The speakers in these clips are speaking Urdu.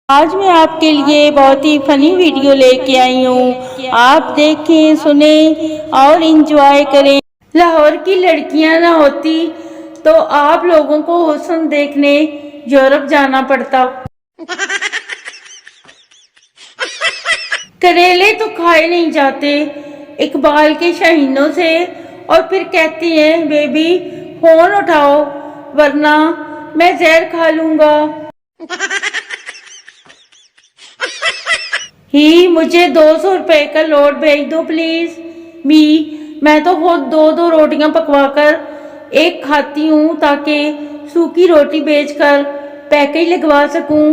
آج میں آپ کے لیے بہت ہی فنی ویڈیو لے کے آئی ہوں۔ آپ دیکھیں، سنیں اور انجوائے کریں۔ لاہور کی لڑکیاں نہ ہوتی تو آپ لوگوں کو حسن دیکھنے یورپ جانا پڑتا۔ کریلے تو کھائے نہیں جاتے اقبال کے شاہینوں سے، اور پھر کہتی ہیں بیبی فون اٹھاؤ ورنہ میں زہر کھا لوں گا۔ مجھے 200 روپے کا لوٹ بھیج دو پلیز۔ میں تو خود دو روٹیاں پکوا کر ایک کھاتی ہوں تاکہ سوکھی روٹی بیچ کر پیکج لگوا سکوں۔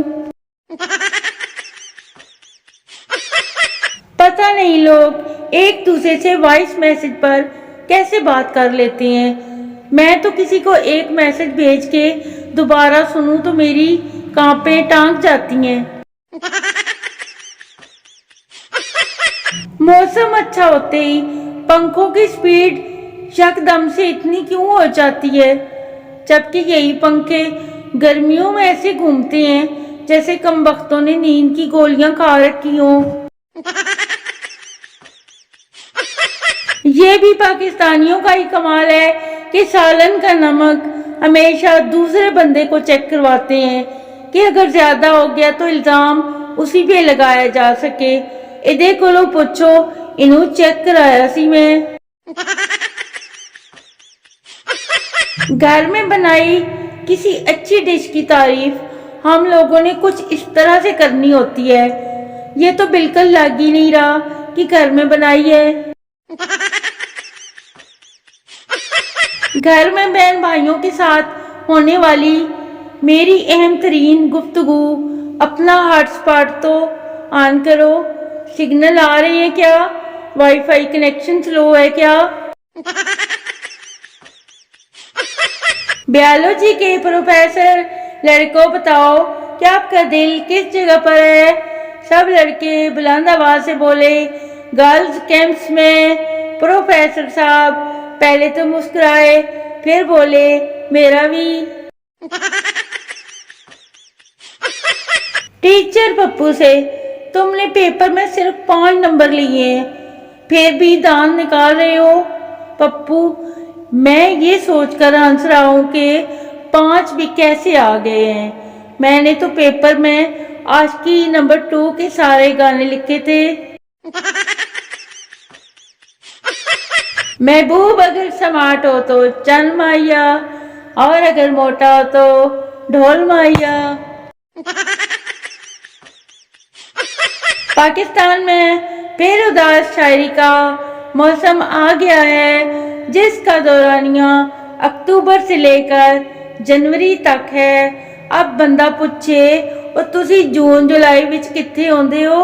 پتہ نہیں لوگ ایک دوسرے سے وائس میسج پر کیسے بات کر لیتے ہیں۔ میں تو کسی کو ایک میسج بھیج کے دوبارہ سنوں تو میری کانپیں ٹانک جاتی ہیں۔ موسم اچھا ہوتے ہی پنکھوں کی سپیڈ یکدم سے اتنی کیوں ہو جاتی ہے، جبکہ یہی پنکھے گرمیوں میں ایسے گھومتے ہیں جیسے کم بختوں نے نیند کی گولیاں کھا رکھی ہوں۔ یہ بھی پاکستانیوں کا ہی کمال ہے کہ سالن کا نمک ہمیشہ دوسرے بندے کو چیک کرواتے ہیں کہ اگر زیادہ ہو گیا تو الزام اسی پہ لگایا جا سکے۔ ادھے کو لو پوچھو انہوں چیک کرایا سی میں۔ گھر میں بنائی کسی اچھی ڈش کی تعریف ہم لوگوں نے کچھ اس طرح سے کرنی ہوتی ہے، یہ تو بالکل لگ ہی نہیں رہا کہ گھر میں بنائی ہے۔ گھر میں بہن بھائیوں کے ساتھ ہونے والی میری اہم ترین گفتگو، اپنا ہاٹ اسپاٹ تو آن کرو، سگنل آ رہے ہیں کیا، وائی فائی کنیکشن سلو ہے کیا۔ بیالوجی کے پروفیسر، لڑکوں بتاؤ کہ آپ کا دل کس جگہ پر ہے؟ سب لڑکے بلند آواز سے بولے، گرلز کیمپس میں۔ پروفیسر صاحب پہلے تو مسکرائے پھر بولے، میرا بھی۔ ٹیچر پپو سے، تم نے پیپر میں صرف 5 نمبر لیے ہیں پھر بھی دان نکال رہے ہو۔ پپو، میں یہ سوچ کر ہنس رہا ہوں کہ 5 بھی کیسے آ گئے ہیں، میں نے تو پیپر میں عاشقی نمبر 2 کے سارے گانے لکھے تھے۔ محبوب اگر سمارٹ ہو تو چن مائیا، اور اگر موٹا ہو تو ڈھول مائیا۔ پاکستان میں پھر اداس شاعری کا موسم آ گیا ہے، جس کا دورانیہ اکتوبر سے لے کر جنوری تک ہے۔ اب بندہ پوچھے، اور تسی جون جولائی وچ کتھے ہوندے ہو؟